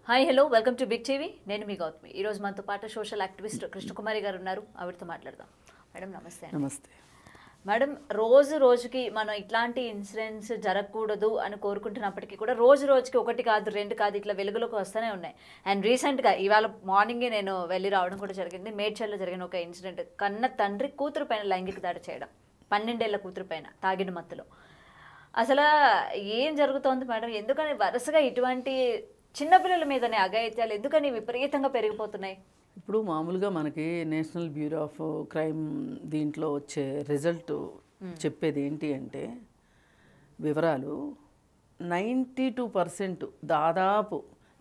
Hi hello welcome to Big TV. నేను మీ గౌతమి. ఈరోజు మనతో పాటు సోషల్ యాక్టివిస్ట్ కృష్ణకుమారి గారు ఉన్నారు. ఆవిడతో మాట్లాడదాం. మేడం నమస్తే. నమస్తే మేడం, రోజుకి మనం ఇట్లాంటి ఇన్సిడెంట్స్ జరగకూడదు అని కోరుకుంటున్నప్పటికీ కూడా రోజుకి ఒకటి కాదు రెండు కాదు ఇట్లా వెలుగులోకి వస్తూనే ఉన్నాయి. అండ్ రీసెంట్గా ఇవాళ మార్నింగే నేను వెళ్ళి రావడం కూడా జరిగింది. మేడ్చల్లో జరిగిన ఒక ఇన్సిడెంట్, కన్న తండ్రి కూతురు పైన లైంగిక దాడి చేయడం, 12 ఏళ్ల కూతురు పైన తాగిన మత్తులో. అసలు ఏం జరుగుతోంది మేడం? ఎందుకని వరుసగా ఇటువంటి చిన్నపిల్లల మీదనే అఘాయిత్యాలు ఎందుకని విపరీతంగా పెరిగిపోతున్నాయి? ఇప్పుడు మామూలుగా మనకి నేషనల్ బ్యూరో ఆఫ్ క్రైమ్ దీంట్లో వచ్చే రిజల్ట్ చెప్పేది ఏంటి అంటే, వివరాలు 92% దాదాపు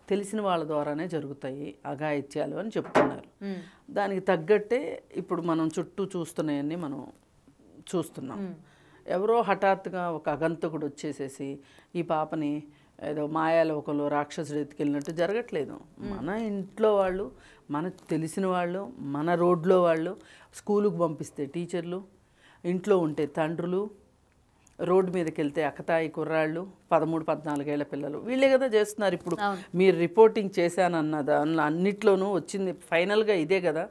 తెలిసిన వాళ్ళ ద్వారానే జరుగుతాయి అఘాయిత్యాలు అని చెప్తున్నారు. దానికి తగ్గట్టే ఇప్పుడు మనం చుట్టూ చూస్తున్నాయన్నీ మనం చూస్తున్నాం. ఎవరో హఠాత్తుగా ఒక అగంతకుడు వచ్చేసేసి ఈ పాపని ఏదో మాయాలోకంలో రాక్షసుడు ఎత్తుకెళ్ళినట్టు జరగట్లేదు. మన ఇంట్లో వాళ్ళు, మనకు తెలిసిన వాళ్ళు, మన రోడ్లో వాళ్ళు, స్కూలుకు పంపిస్తే టీచర్లు, ఇంట్లో ఉంటే తండ్రులు, రోడ్డు మీదకి వెళ్తే అక్కతాయి కుర్రాళ్ళు, 13-14 ఏళ్ల పిల్లలు, వీళ్ళే కదా చేస్తున్నారు. ఇప్పుడు మీరు రిపోర్టింగ్ చేశానన్నదా అన్నిట్లోనూ వచ్చింది ఫైనల్గా ఇదే కదా.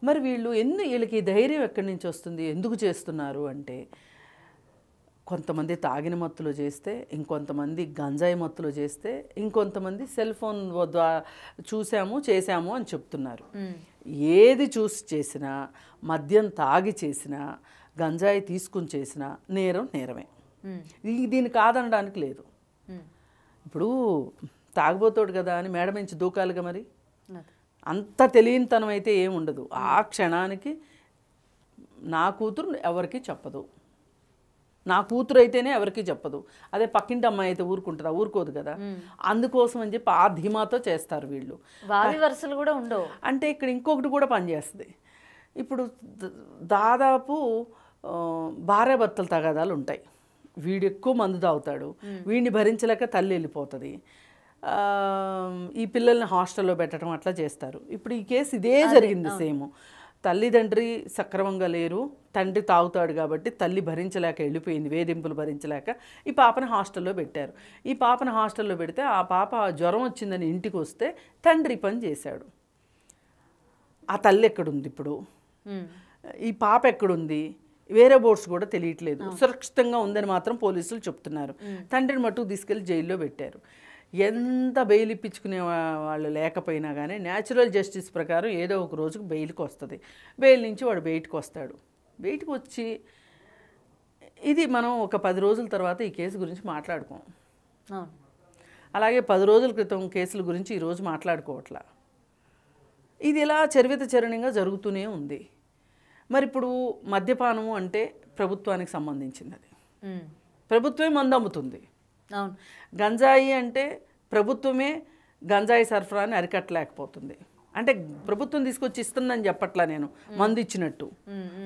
మరి వీళ్ళకి ధైర్యం ఎక్కడి నుంచి వస్తుంది? ఎందుకు చేస్తున్నారు అంటే, కొంతమంది తాగిన మత్తులో చేస్తే, ఇంకొంతమంది గంజాయి మత్తులో చేస్తే, ఇంకొంతమంది సెల్ ఫోన్ చేశాము అని చెప్తున్నారు. ఏది చూసి చేసినా, మద్యం తాగి చేసినా, గంజాయి తీసుకుని చేసినా నేరమే. దీన్ని కాదనడానికి లేదు. ఇప్పుడు తాగిపోతాడు కదా అని మేడ నుంచి దూకాలిగా. మరి అంత తెలియనితనం అయితే ఏముండదు. ఆ క్షణానికి నా కూతురు ఎవరికి చెప్పదు, నా కూతురు అయితేనే ఎవరికి చెప్పదు. అదే పక్కింటి అమ్మాయి అయితే ఊరుకుంటుందా? ఊరుకోదు కదా. అందుకోసం అని చెప్పి ఆ ధీమాతో చేస్తారు వీళ్ళు. వావి వరుసలు కూడా ఉండవు. అంటే ఇక్కడ ఇంకొకటి కూడా పనిచేస్తుంది. ఇప్పుడు దాదాపు భార్యాభర్తల తగాదాలు ఉంటాయి. వీడు ఎక్కువ మందు తాగుతాడు, వీడిని భరించలేక తల్లి వెళ్ళిపోతుంది, ఈ పిల్లల్ని హాస్టల్లో పెట్టడం అట్లా చేస్తారు. ఇప్పుడు ఈ కేసు ఇదే జరిగింది. సేమ్ తల్లిదండ్రి సక్రమంగా లేరు, తండ్రి తాగుతాడు కాబట్టి తల్లి భరించలేక వెళ్ళిపోయింది, వేధింపులు భరించలేక ఈ పాపను హాస్టల్లో పెట్టారు. ఈ పాపను హాస్టల్లో పెడితే ఆ పాప జ్వరం వచ్చిందని ఇంటికి వస్తే తండ్రి పని చేశాడు. ఆ తల్లి ఎక్కడుంది ఇప్పుడు? ఈ పాప ఎక్కడుంది? వేరే బోర్డ్స్ కూడా తెలియట్లేదు. సురక్షితంగా ఉందని మాత్రం పోలీసులు చెప్తున్నారు. తండ్రిని మట్టుకు తీసుకెళ్ళి జైల్లో పెట్టారు. ఎంత బెయిల్ ఇప్పించుకునే వాళ్ళు లేకపోయినా కానీ న్యాచురల్ జస్టిస్ ప్రకారం ఏదో ఒక రోజుకు బెయిల్కి వస్తుంది. బెయిల్ నుంచి వాడు బయటకు వస్తాడు. బయటకు వచ్చి ఇది మనం ఒక 10 రోజుల తర్వాత ఈ కేసు గురించి మాట్లాడుకోం. అలాగే 10 రోజుల క్రితం కేసుల గురించి ఈరోజు మాట్లాడుకోవట్లా. ఇది ఇలా చరణంగా జరుగుతూనే ఉంది. మరి ఇప్పుడు మద్యపానము అంటే ప్రభుత్వానికి సంబంధించింది. అది ప్రభుత్వమే మందు అమ్ముతుంది. గంజాయి అంటే ప్రభుత్వమే గంజాయి సరఫరాని అరికట్టలేకపోతుంది. అంటే ప్రభుత్వం తీసుకొచ్చి ఇస్తుందని చెప్పట్లా నేను, మందు ఇచ్చినట్టు,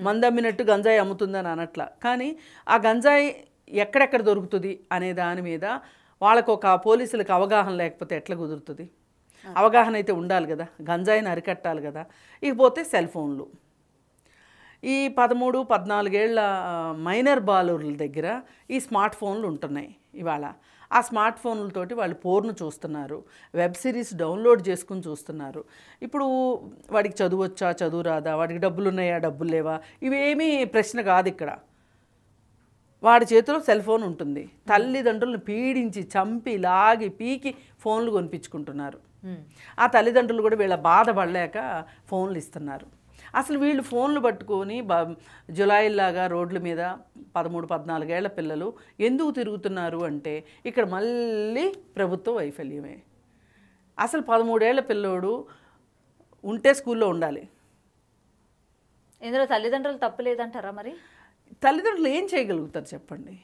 మందు అమ్మినట్టు గంజాయి అమ్ముతుందని అనట్లా. కానీ ఆ గంజాయి ఎక్కడెక్కడ దొరుకుతుంది అనే దాని మీద వాళ్ళకు ఒక పోలీసులకు అవగాహన లేకపోతే ఎట్లా కుదురుతుంది? అవగాహన అయితే ఉండాలి కదా, గంజాయిని అరికట్టాలి కదా. ఇకపోతే సెల్ ఫోన్లు. ఈ 13-14 ఏళ్ల మైనర్ బాలుర్ల దగ్గర ఈ స్మార్ట్ ఫోన్లు ఉంటున్నాయి ఇవాళ. ఆ స్మార్ట్ ఫోన్లతోటి వాళ్ళు పోర్ను చూస్తున్నారు, వెబ్ సిరీస్ డౌన్లోడ్ చేసుకుని చూస్తున్నారు. ఇప్పుడు వాడికి చదువు వచ్చా, చదువు రాదా, వాడికి డబ్బులు ఉన్నాయా, డబ్బులు లేవా, ఇవేమీ ప్రశ్న కాదు. ఇక్కడ వాడి చేతిలో సెల్ ఫోన్ ఉంటుంది. తల్లిదండ్రులను పీడించి చంపి లాగి పీకి ఫోన్లు కొనిపించుకుంటున్నారు. ఆ తల్లిదండ్రులు కూడా వీళ్ళ బాధపడలేక ఫోన్లు ఇస్తున్నారు. అసలు వీళ్ళు ఫోన్లు పట్టుకొని జులాయిల్లాగా రోడ్ల మీద 13-14 ఏళ్ల పిల్లలు ఎందుకు తిరుగుతున్నారు అంటే, ఇక్కడ మళ్ళీ ప్రభుత్వ వైఫల్యమే. అసలు 13 ఏళ్ల పిల్లోడు ఉంటే స్కూల్లో ఉండాలి. ఇందులో తల్లిదండ్రులు తప్పులేదంటారా? మరి తల్లిదండ్రులు ఏం చేయగలుగుతారు చెప్పండి?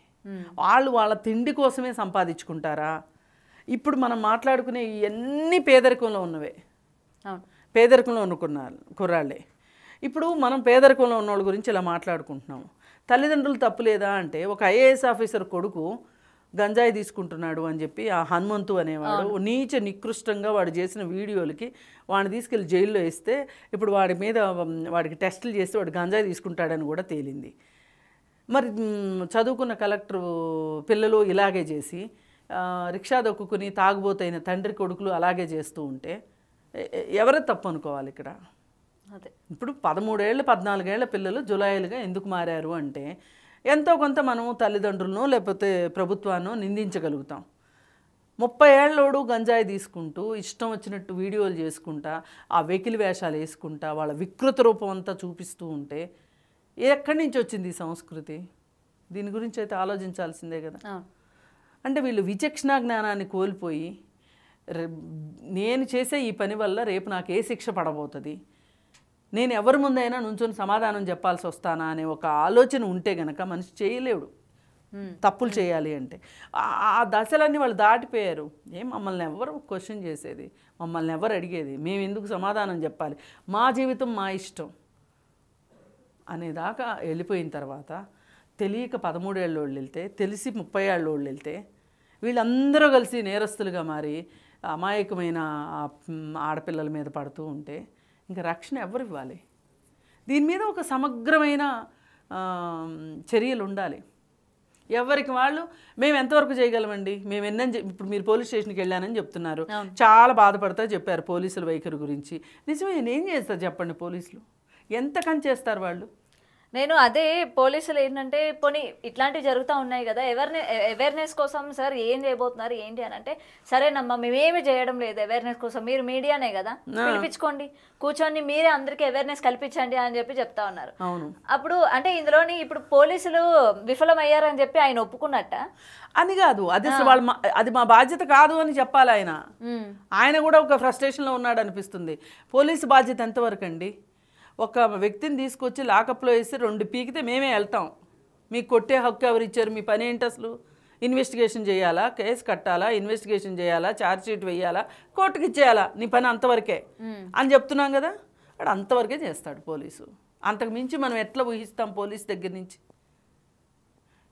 వాళ్ళ తిండి కోసమే సంపాదించుకుంటారా? ఇప్పుడు మనం మాట్లాడుకునే ఇవన్నీ పేదరికంలో ఉన్నవే, పేదరికంలో అనుకున్నారు కుర్రాళ్ళే. ఇప్పుడు మనం పేదరికంలో ఉన్న వాళ్ళ గురించి ఇలా మాట్లాడుకుంటున్నాము. తల్లిదండ్రులు తప్పు లేదా అంటే, ఒక ఐఏఎస్ ఆఫీసర్ కొడుకు గంజాయి తీసుకుంటున్నాడు అని చెప్పి ఆ హనుమంతు అనేవాడు నికృష్టంగా వాడు చేసిన వీడియోలకి వాడిని తీసుకెళ్ళి జైల్లో వేస్తే, ఇప్పుడు వాడికి టెస్టులు చేస్తే వాడు గంజాయి తీసుకుంటాడని కూడా తేలింది. మరి చదువుకున్న కలెక్టర్ పిల్లలు ఇలాగే చేసి రిక్షా దొక్కుని తాగుబోతైన తండ్రి కొడుకులు అలాగే చేస్తూ ఉంటే ఎవరు తప్పు అనుకోవాలి ఇక్కడ? అదే ఇప్పుడు 13 ఏళ్ళు 14 ఏళ్ల పిల్లలు జులాయిలుగా ఎందుకు మారారు అంటే ఎంతో కొంత మనం తల్లిదండ్రులను లేకపోతే ప్రభుత్వాన్ని నిందించగలుగుతాం. 30 ఏళ్ళోడు గంజాయి తీసుకుంటూ ఇష్టం వచ్చినట్టు వీడియోలు చేసుకుంటా ఆ వెకిలి వేషాలు వేసుకుంటా వాళ్ళ వికృత రూపం అంతా చూపిస్తూ ఉంటే ఎక్కడి నుంచి వచ్చింది ఈ సంస్కృతి? దీని గురించి అయితే ఆలోచించాల్సిందే కదా. అంటే వీళ్ళు విచక్షణ జ్ఞానాన్ని కోల్పోయి నేను చేసే ఈ పని వల్ల రేపు నాకు ఏ శిక్ష పడబోతుంది, నేను ఎవరి ముందైనా నుంచొని సమాధానం చెప్పాల్సి వస్తానా అనే ఒక ఆలోచన ఉంటే గనక మనిషి చేయలేడు తప్పులు చేయాలి అంటే. ఆ దశలన్నీ వాళ్ళు దాటిపోయారు. మమ్మల్ని ఎవరు క్వశ్చన్ చేసేది, మమ్మల్ని ఎవరు అడిగేది, మేము ఎందుకు సమాధానం చెప్పాలి, మా జీవితం మా ఇష్టం అనేదాకా వెళ్ళిపోయిన తర్వాత తెలియక 13 ఏళ్ళోళ్ళు వెళ్తే తెలిసి 30 ఏళ్ళోళ్ళు వెళ్తే వీళ్ళందరూ కలిసి నేరస్తులుగా మారి అమాయకమైన ఆడపిల్లల మీద పడుతూ ఉంటే ఇంకా రక్షణ ఎవరు ఇవ్వాలి? దీని మీద ఒక సమగ్రమైన చర్యలు ఉండాలి. ఎవరికి వాళ్ళు మేము ఎంతవరకు చేయగలమండి, మేము ఇప్పుడు మీరు పోలీస్ స్టేషన్కి వెళ్ళానని చెప్తున్నారు, చాలా బాధపడతా చెప్పారు పోలీసుల వైఖరి గురించి. నిజమే, ఏం చేస్తారు చెప్పండి? పోలీసులు ఎంతకని చేస్తారు వాళ్ళు? నేను అదే పోలీసులు ఏంటంటే పోనీ ఇట్లాంటివి జరుగుతూ ఉన్నాయి కదా, అవేర్నెస్ కోసం సార్ ఏం చేయబోతున్నారు ఏంటి అని అంటే, సరేనమ్మా మేమేమి చేయడం లేదు అవేర్నెస్ కోసం, మీరు మీడియానే కదా పిలిపించుకోండి, కూర్చొని మీరే అందరికీ అవేర్నెస్ కల్పించండి అని చెప్పి చెప్తా ఉన్నారు. అప్పుడు అంటే ఇందులోని ఇప్పుడు పోలీసులు విఫలమయ్యారని చెప్పి ఆయన ఒప్పుకున్నట్ట అని కాదు, అది అసలు వాళ్ళు అది మా బాధ్యత కాదు అని చెప్పాలి. ఆయన కూడా ఒక ఫ్రస్ట్రేషన్లో ఉన్నాడు అనిపిస్తుంది. పోలీసు బాధ్యత ఎంతవరకు అండి? ఒక వ్యక్తిని తీసుకొచ్చి లాకప్లో వేసి 2 పీకితే మేమే వెళ్తాం, మీకు కొట్టే హక్కు ఎవరు ఇచ్చారు, మీ పని ఏంటి అసలు? ఇన్వెస్టిగేషన్ చేయాలా, కేసు కట్టాలా, ఇన్వెస్టిగేషన్ చేయాలా, ఛార్జ్ షీట్ వేయాలా, కోర్టుకి ఇచ్చేయాలా, నీ పని అంతవరకే అని చెప్తున్నాం కదా. అక్కడ అంతవరకే చేస్తాడు పోలీసు. అంతకు మించి మనం ఎట్లా ఊహిస్తాం పోలీస్ దగ్గర నుంచి?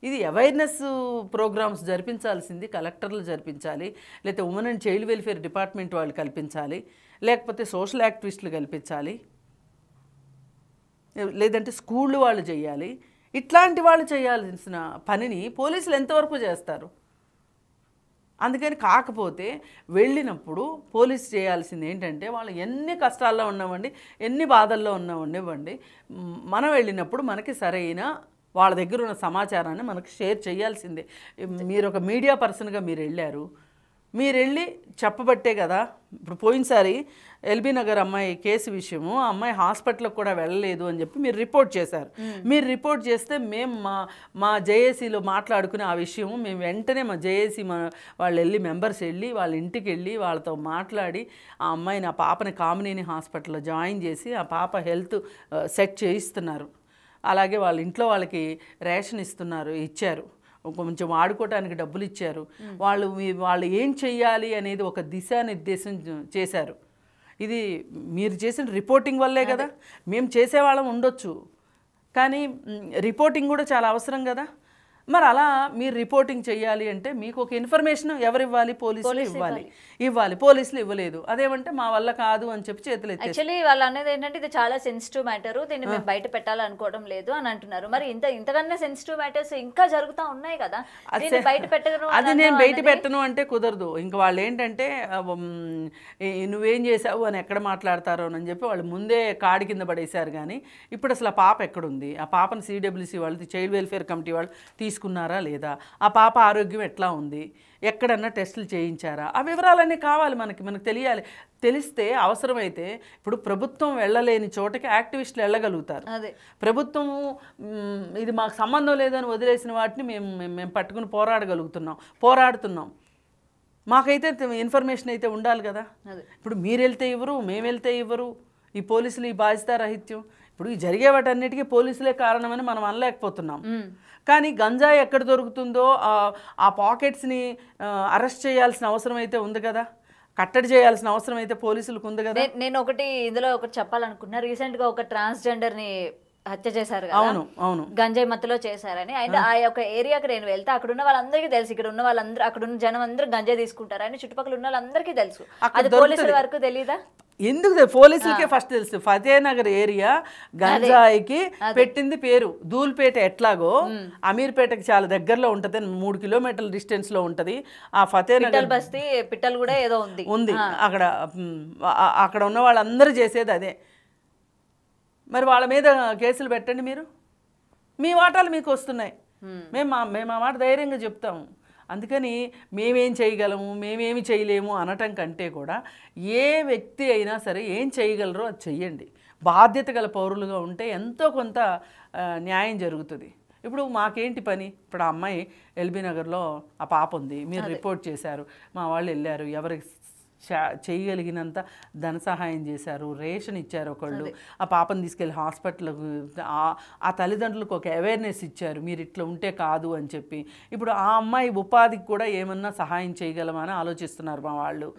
ఇది అవేర్నెస్ ప్రోగ్రామ్స్ జరిపించాల్సింది కలెక్టర్లు జరిపించాలి, లేకపోతే women and child welfare department వాళ్ళు కల్పించాలి, లేకపోతే సోషల్ యాక్టివిస్టులు కల్పించాలి, లేదంటే స్కూళ్ళు వాళ్ళు చేయాలి. ఇట్లాంటి వాళ్ళు చేయాల్సిన పనిని పోలీసులు ఎంతవరకు చేస్తారు? అందుకని కాకపోతే వెళ్ళినప్పుడు పోలీసు చేయాల్సింది ఏంటంటే, వాళ్ళు ఎన్ని కష్టాల్లో ఉన్నామండి, ఎన్ని బాధల్లో ఉన్నామండి, మనం వెళ్ళినప్పుడు మనకి సరైన వాళ్ళ దగ్గర ఉన్న సమాచారాన్ని మనకు షేర్ చేయాల్సిందే. మీరు ఒక మీడియా పర్సన్గా మీరు వెళ్ళారు, మీరు వెళ్ళి చెప్పబట్టే కదా. ఇప్పుడు పోయినసారి ఎల్బీ నగర్ అమ్మాయి కేసు విషయము, ఆ అమ్మాయి హాస్పిటల్కి కూడా వెళ్ళలేదు అని చెప్పి మీరు రిపోర్ట్ చేశారు. మీరు రిపోర్ట్ చేస్తే మేము మా జేఏసీలో మాట్లాడుకుని ఆ విషయము మేము వెంటనే మా జేఏసీ వాళ్ళు వెళ్ళి మెంబర్స్ వెళ్ళి వాళ్ళ ఇంటికి వెళ్ళి వాళ్ళతో మాట్లాడి ఆ అమ్మాయిని, ఆ పాపని కామినేని హాస్పిటల్లో జాయిన్ చేసి ఆ పాప హెల్త్ సెట్ చేయిస్తున్నారు. అలాగే వాళ్ళ ఇంట్లో వాళ్ళకి రేషన్ ఇచ్చారు, కొంచెం వాడుకోవడానికి డబ్బులు ఇచ్చారు. వాళ్ళు ఏం చెయ్యాలి అనేది ఒక దిశానిర్దేశం చేశారు. ఇది మీరు చేసిన రిపోర్టింగ్ వల్లే కదా. మేము చేసేవాళ్ళం ఉండొచ్చు, కానీ రిపోర్టింగ్ కూడా చాలా అవసరం కదా. మరి అలా మీరు రిపోర్టింగ్ చేయాలి అంటే మీకు ఒక ఇన్ఫర్మేషన్ ఎవరు ఇవ్వాలి? పోలీసులు ఇవ్వాలి. పోలీసులు ఇవ్వలేదు, అదేమంటే మా వల్ల కాదు అని చెప్పి చేతులు ఎత్తారు. యాక్చువల్లీ వాళ్ళు అనేది ఏంటంటే ఇది చాలా సెన్సిటివ్ మ్యాటర్, దీన్ని మేము బయట పెట్టాలనుకోవడం లేదు అని అంటున్నారు. మరి ఇంతకన్నా సెన్సిటివ్ మ్యాటర్స్ ఇంకా జరుగుతూ ఉన్నాయి కదా, బయట పెట్టను. అది నేను బయట పెట్టను అంటే కుదరదు. ఇంకా వాళ్ళు ఏంటంటే నువ్వేం చేసావు అని ఎక్కడ మాట్లాడతారో అని చెప్పి వాళ్ళు ముందే కాడి కింద పడేశారు. కానీ ఇప్పుడు అసలు ఆ పాప ఎక్కడుంది? ఆ పాపను సిడబ్ల్యూసీ వాళ్ళు, చైల్డ్ వెల్ఫేర్ కమిటీ వాళ్ళు తీసుకున్నారా లేదా? ఆ పాప ఆరోగ్యం ఎట్లా ఉంది? ఎక్కడన్నా టెస్టులు చేయించారా? ఆ వివరాలన్నీ కావాలి మనకు తెలియాలి. తెలిస్తే అవసరమైతే ఇప్పుడు ప్రభుత్వం వెళ్ళలేని చోటకి యాక్టివిస్టులు వెళ్ళగలుగుతారు. ప్రభుత్వం ఇది మాకు సంబంధం లేదని వదిలేసిన వాటిని మేము పట్టుకుని పోరాడుతున్నాం. మాకైతే ఇన్ఫర్మేషన్ అయితే ఉండాలి కదా. ఇప్పుడు మీరు వెళ్తే ఇవ్వరు, మేము వెళ్తే ఇవ్వరు. ఈ పోలీసులు ఈ బాధ్యతారాహిత్యం. ఇప్పుడు ఈ జరిగే వాటన్నిటికీ పోలీసులే కారణమని మనం అనలేకపోతున్నాం. కానీ గంజాయి ఎక్కడ దొరుకుతుందో ఆ పాకెట్స్ని అరెస్ట్ చేయాల్సిన అవసరం అయితే ఉంది కదా, కట్టడి చేయాల్సిన అవసరం అయితే పోలీసులకు ఉంది కదా. నేను ఇందులో ఒకటి చెప్పాలనుకున్నా. రీసెంట్గా ఒక ట్రాన్స్జెండర్ని హత్య చేశారు కదా. అవును గంజాయి మత్తులో చేశారని. అండ్ ఆ యొక్క ఏరియాకి నేను వెళ్తే అక్కడ ఉన్న వాళ్ళందరికీ తెలుసు, ఇక్కడ ఉన్న వాళ్ళందరూ, అక్కడ ఉన్న జనం అందరూ గంజాయి తీసుకుంటారని చుట్టుపక్కల ఉన్న వాళ్ళందరికీ తెలుసు. అది పోలీసుల వరకు తెలీదా? ఎందుకు పోలీసులకే ఫస్ట్ తెలుసు ఫతేనగర్ ఏరియా గంజాయికి పెట్టింది పేరు. ధూల్పేట ఎట్లాగో అమీర్పేటకి చాలా దగ్గరలో ఉంటది, 3 కిలోమీటర్ల డిస్టెన్స్ లో ఉంటది. ఆ ఫతేనగర్ బస్తీ పిట్టలు కూడా ఏదో ఉంది అక్కడ. అక్కడ ఉన్న వాళ్ళందరూ చేసేది అదే. మరి వాళ్ళ మీద కేసులు పెట్టండి మీరు, మీ వాటాలు మీకు వస్తున్నాయి. మేము ఆ మాట ధైర్యంగా చెప్తాము. అందుకని మేమేం చేయగలము మేమేమి చేయలేము అనటం కంటే కూడా ఏ వ్యక్తి అయినా సరే ఏం చేయగలరో అది చెయ్యండి. బాధ్యత గల పౌరులుగా ఉంటే ఎంతో కొంత న్యాయం జరుగుతుంది. ఇప్పుడు మాకేంటి పని? ఇప్పుడు ఆ అమ్మాయి ఎల్బీ నగర్లో ఆ పాప ఉంది, మీరు రిపోర్ట్ చేశారు, మా వాళ్ళు వెళ్ళారు, ఎవరికి చేయగలిగినంత ధన సహాయం చేశారు, రేషన్ ఇచ్చారు ఒకళ్ళు, ఆ పాపను తీసుకెళ్ళి హాస్పిటల్కు, ఆ తల్లిదండ్రులకు ఒక అవేర్నెస్ ఇచ్చారు, మీరు ఇట్లా ఉంటే కాదు అని చెప్పి. ఇప్పుడు ఆ అమ్మాయి ఉపాధికి కూడా ఏమన్నా సహాయం చేయగలమని ఆలోచిస్తున్నారు మా వాళ్ళు.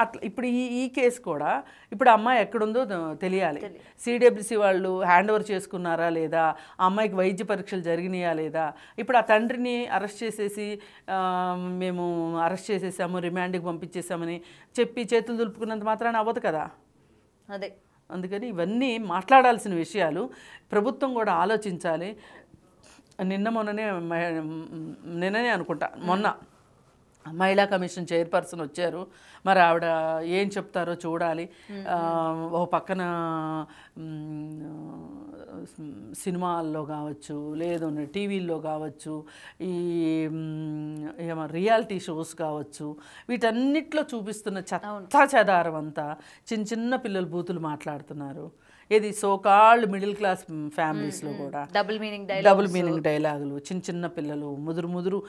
అట్లా ఇప్పుడు ఈ కేసు కూడా ఇప్పుడు అమ్మాయి ఎక్కడుందో తెలియాలి. సిడబ్ల్యూసి వాళ్ళు హ్యాండ్ ఓవర్ చేసుకున్నారా లేదా, ఆ అమ్మాయికి వైద్య పరీక్షలు జరిగినాయా లేదా. ఇప్పుడు ఆ తండ్రిని అరెస్ట్ చేసేసి మేము అరెస్ట్ చేసేసాము, రిమాండ్కి పంపించేసామని చెప్పి చేతులు దులుపుకున్నంత మాత్రాన అవ్వదు కదా. అదే అందుకని ఇవన్నీ మాట్లాడాల్సిన విషయాలు, ప్రభుత్వం కూడా ఆలోచించాలి. నిన్ననే అనుకుంటా మొన్న మహిళా కమిషన్ చైర్పర్సన్ వచ్చారు, మరి ఆవిడ ఏం చెప్తారో చూడాలి. ఓ పక్కన సినిమాల్లో కావచ్చు, లేదు టీవీల్లో కావచ్చు, ఈ రియాలిటీ షోస్ కావచ్చు, వీటన్నిటిలో చూపిస్తున్న చెత్త చెదారం అంతా చిన్న పిల్లలు బూతులు మాట్లాడుతున్నారు. ఇది సోకాల్డ్ మిడిల్ క్లాస్ ఫ్యామిలీస్లో కూడా డబుల్ మీనింగ్ డైలాగులు, చిన్న పిల్లలు ముదురు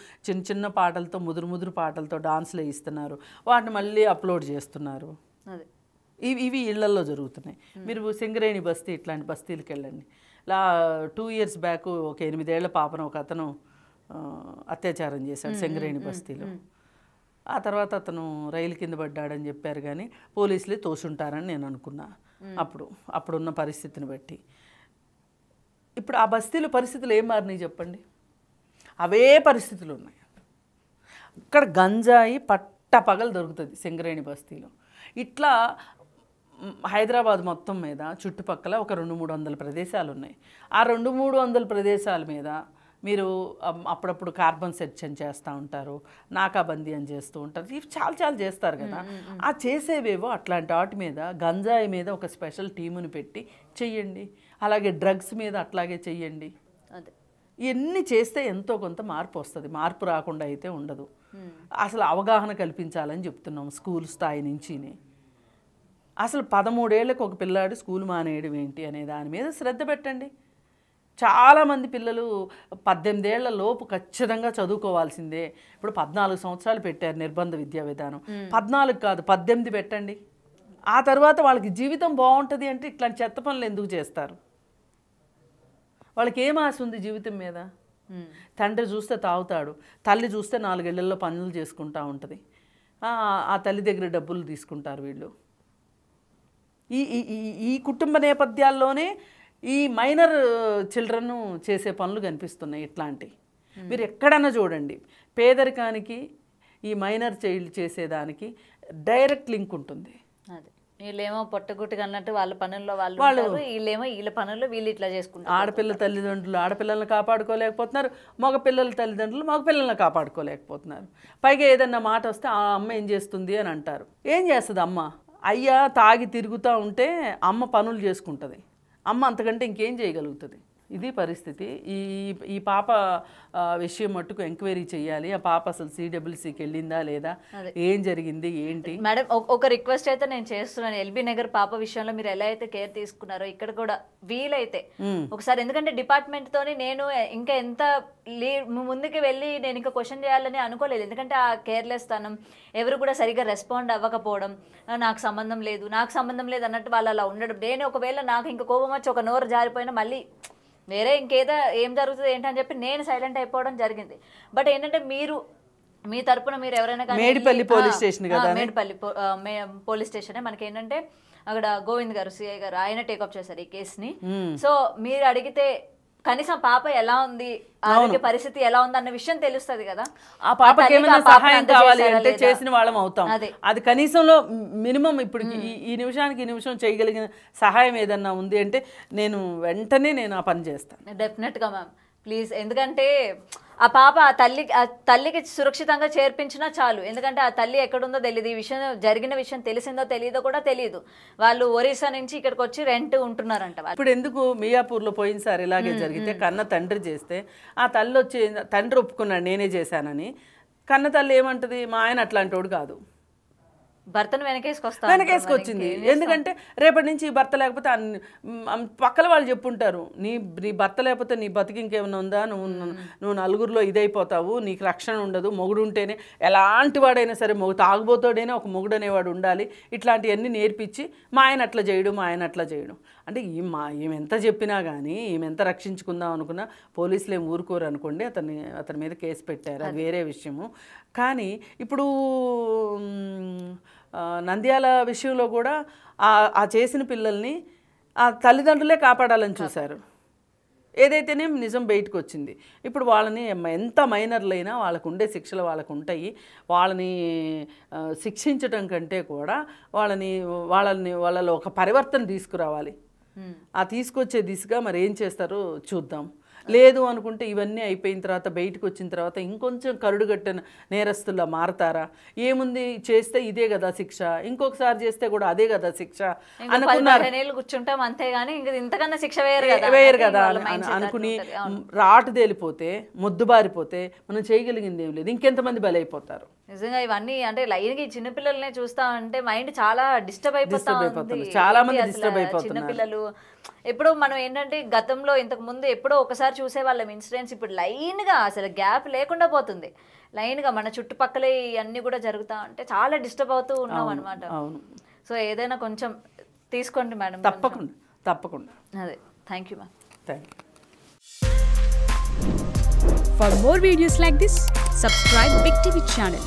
చిన్న పాటలతో ముదురు పాటలతో డాన్స్లు వేయిస్తున్నారు, వాటిని మళ్ళీ అప్లోడ్ చేస్తున్నారు. ఇవి ఇళ్లల్లో జరుగుతున్నాయి. మీరు సింగరేణి బస్తీ ఇట్లాంటి బస్తీలకు వెళ్ళండి. 2 years బ్యాక్ ఒక 8 ఏళ్ల పాపను ఒక అతను అత్యాచారం చేశాడు సింగరేణి బస్తీలో. ఆ తర్వాత అతను రైలు కింద పడ్డాడని చెప్పారు, కానీ పోలీసులే తోసుంటారని నేను అనుకున్నా అప్పుడున్న పరిస్థితిని బట్టి. ఇప్పుడు ఆ బస్తీలో పరిస్థితులు ఏం మారినాయి చెప్పండి? అవే పరిస్థితులు ఉన్నాయి. ఇక్కడ గంజాయి పట్టపగలు దొరుకుతుంది సింగరేణి బస్తీలో. ఇట్లా హైదరాబాద్ మొత్తం మీద చుట్టుపక్కల ఒక 200-300 ప్రదేశాలు ఉన్నాయి. ఆ 200-300 ప్రదేశాల మీద మీరు అప్పుడప్పుడు కార్బన్ సెర్చ్ అని చేస్తూ ఉంటారు, నాకాబందీ అని చేస్తూ ఉంటారు, ఇవి చాలా చేస్తారు కదా. ఆ చేసేవేవో అట్లాంటి వాటి మీద, గంజాయి మీద ఒక స్పెషల్ టీముని పెట్టి చెయ్యండి. అలాగే డ్రగ్స్ మీద అట్లాగే చెయ్యండి. ఇవన్నీ చేస్తే ఎంతో కొంత మార్పు వస్తుంది. మార్పు రాకుండా అయితే ఉండదు. అసలు అవగాహన కల్పించాలని చెప్తున్నాం స్కూల్ స్థాయి నుంచినే. అసలు 13 ఏళ్ళకి ఒక పిల్లాడు స్కూల్ మానేయడం ఏంటి అనే దాని మీద శ్రద్ధ పెట్టండి. చాలామంది పిల్లలు 18 ఏళ్ల లోపు ఖచ్చితంగా చదువుకోవాల్సిందే. ఇప్పుడు 14 సంవత్సరాలు పెట్టారు నిర్బంధ విద్యా విధానం. 14 కాదు 18 పెట్టండి. ఆ తర్వాత వాళ్ళకి జీవితం బాగుంటుంది అంటే ఇట్లాంటి చెత్త పనులు ఎందుకు చేస్తారు? వాళ్ళకి ఏం ఆశ ఉంది జీవితం మీద? తండ్రి చూస్తే తాగుతాడు, తల్లి చూస్తే 4 ఏళ్లలో పనులు చేసుకుంటూ ఉంటుంది, ఆ తల్లి దగ్గర డబ్బులు తీసుకుంటారు వీళ్ళు. ఈ కుటుంబ నేపథ్యాల్లోనే ఈ మైనర్ చిల్డ్రన్ చేసే పనులు కనిపిస్తున్నాయి. ఇట్లాంటివి మీరు ఎక్కడన్నా చూడండి. పేదరికానికి ఈ మైనర్ చైల్డ్ చేసేదానికి డైరెక్ట్ లింక్ ఉంటుంది. అదే వీళ్ళేమో పొట్టగుట్టుగా అన్నట్టు వాళ్ళ పనుల్లో వాళ్ళు, వీళ్ళేమో వీళ్ళ పనుల్లో వీళ్ళు ఇట్లా చేసుకుంటారు. ఆడపిల్ల తల్లిదండ్రులు ఆడపిల్లల్ని కాపాడుకోలేకపోతున్నారు, మగపిల్లల తల్లిదండ్రులు మగపిల్లల్ని కాపాడుకోలేకపోతున్నారు. పైగా ఏదన్నా మాట వస్తే ఆ అమ్మ ఏం చేస్తుంది అని అంటారు. ఏం చేస్తుంది అమ్మ? అయ్యా తాగి తిరుగుతూ ఉంటే అమ్మ పనులు చేసుకుంటుంది. అమ్మ అంతకంటే ఇంకేం చేయగలుగుతుంది? ఇది పరిస్థితి. ఈ పాప విషయం మట్టుకు ఎంక్వైరీ చేయాలి. ఆ పాప అసలు సిడబ్ల్యూసీకి వెళ్ళిందా లేదా, ఏం జరిగింది ఏంటి? మేడం ఒక రిక్వెస్ట్ అయితే నేను చేస్తున్నాను. ఎల్బీ నగర్ పాప విషయంలో మీరు ఎలా అయితే కేర్ తీసుకున్నారో ఇక్కడ కూడా వీలైతే ఒకసారి, ఎందుకంటే డిపార్ట్మెంట్ తోని నేను ఇంకా ఎంత ముందుకు వెళ్ళి నేను ఇంకా క్వశ్చన్ చేయాలని అనుకోలేదు. ఎందుకంటే ఆ కేర్లెస్ తనం, ఎవరు కూడా సరిగ్గా రెస్పాండ్ అవ్వకపోవడం, నాకు సంబంధం లేదు అన్నట్టు వాళ్ళు అలా ఉండడం. నేను ఒకవేళ నాకు ఇంకా కోపం వచ్చి ఒక నోరు జారిపోయినా మళ్ళీ వేరే ఇంకేదో ఏం జరుగుతుంది ఏంటని చెప్పి నేను సైలెంట్ అయిపోవడం జరిగింది. బట్ ఏంటంటే మీరు మీ తరపున మీరు ఎవరైనా మేడిపల్లి పోలీస్ స్టేషన్ కదా, మేడిపల్లి పోలీస్ స్టేషనే మనకి ఏంటంటే అక్కడ గోవింద్ గారు సిఐ గారు ఆయన టేకప్ చేశారు ఈ కేసుని. సో మీరు అడిగితే కనీసం పాప ఎలా ఉంది, ఆరోగ్య పరిస్థితి ఎలా ఉంది అన్న విషయం తెలుస్తుంది కదా. ఆ పాపకి ఏమైనా సహాయం కావాలి అంటే చేసిన వాళ్ళం అవుతాం. అది కనీసంలో మినిమం ఇప్పుడు ఈ నిమిషానికి ఈ నిమిషం చేయగలిగిన సహాయం ఏదన్నా ఉంది అంటే నేను వెంటనే ఆ పని చేస్తాను. డెఫినెట్గా మ్యామ్, ప్లీజ్. ఎందుకంటే ఆ పాప ఆ తల్లికి సురక్షితంగా చేర్పించినా చాలు. ఎందుకంటే ఆ తల్లి ఎక్కడుందో తెలియదు, ఈ విషయం జరిగిన విషయం తెలిసిందో తెలియదో కూడా తెలియదు. వాళ్ళు ఒరిస్సా నుంచి ఇక్కడికి వచ్చి రెంట్ ఉంటున్నారంట. ఇప్పుడు ఎందుకు మియాపూర్లో పోయినసారి ఇలాగే జరిగితే కన్న తండ్రి చేస్తే ఆ తల్లి వచ్చి తండ్రి ఒప్పుకున్నాడు నేనే చేశానని. కన్న తల్లి ఏమంటది, మా ఆయన అట్లాంటి వాడు కాదు, భర్తను వెనకేసుకొచ్చింది. ఎందుకంటే రేపటి నుంచి ఈ భర్త లేకపోతే పక్కల వాళ్ళు చెప్పుంటారు, నీ భర్త లేకపోతే నీ బతికి ఇంకేమైనా ఉందా, నువ్వు నలుగురిలో ఇదైపోతావు, నీకు రక్షణ ఉండదు, మొగుడు ఉంటేనే ఎలాంటి వాడైనా సరే తాగుబోతాడైనా ఒక మొగుడు అనేవాడు ఉండాలి, ఇట్లాంటివన్నీ నేర్పించి మా ఆయన అట్లా చేయడం అంటే ఈమె ఎంత చెప్పినా కానీ ఈమె ఎంత రక్షించుకుందాం అనుకున్నా పోలీసులు ఏం ఊరుకోరు అనుకోండి, అతని మీద కేసు పెట్టారు, అది వేరే విషయము. కానీ ఇప్పుడు నంద్యాల విషయంలో కూడా ఆ చేసిన పిల్లల్ని ఆ తల్లిదండ్రులే కాపాడాలని చూశారు. ఏదైతేనే నిజం బయటకు వచ్చింది. ఇప్పుడు వాళ్ళని ఎంత మైనర్లైనా వాళ్ళకు ఉండే శిక్షలు వాళ్ళకు ఉంటాయి. వాళ్ళని శిక్షించటం కంటే కూడా వాళ్ళలో ఒక పరివర్తన తీసుకురావాలి. ఆ తీసుకొచ్చే దిశగా మరి ఏం చేస్తారో చూద్దాం. లేదు అనుకుంటే ఇవన్నీ అయిపోయిన తర్వాత బయటకు వచ్చిన తర్వాత ఇంకొంచెం కరుడుగట్టిన నేరస్తుల్లా మారతారా? ఏముంది, చేస్తే ఇదే కదా శిక్ష, ఇంకొకసారి చేస్తే కూడా అదే కదా శిక్ష అనుకున్నారు. కూర్చుంటాం అంతేగాని ఇంతకన్నా శిక్ష వేయరు కదా అనుకుని రాటు తేలిపోతే మొద్దుబారిపోతే మనం చేయగలిగింది ఏం లేదు. ఇంకెంతమంది బలైపోతారు. నిజంగా ఇవన్నీ అంటే లైన్గా ఈ చిన్నపిల్లలనే చూస్తా ఉంటే మైండ్ చాలా డిస్టర్బ్ అయిపోతుంది. చాలా మంది డిస్టర్బ్ అయిపోతున్నారు చిన్నపిల్లలు. ఎప్పుడో మనం ఏంటంటే గతంలో ఇంతకు ముందు ఎప్పుడో ఒకసారి చూసే వాళ్ళం ఇన్సిడెంట్స్, ఇప్పుడు లైన్గా అసలు గ్యాప్ లేకుండా పోతుంది. లైన్గా మన చుట్టుపక్కల ఇవన్నీ కూడా జరుగుతా ఉంటే చాలా డిస్టర్బ్ అవుతూ ఉన్నాం అనమాట. సో ఏదైనా కొంచెం తీసుకోండి మేడం. తప్పకుండా. అదే, thank you ma'am. Thank you. For more videos like this, subscribe Big TV channel.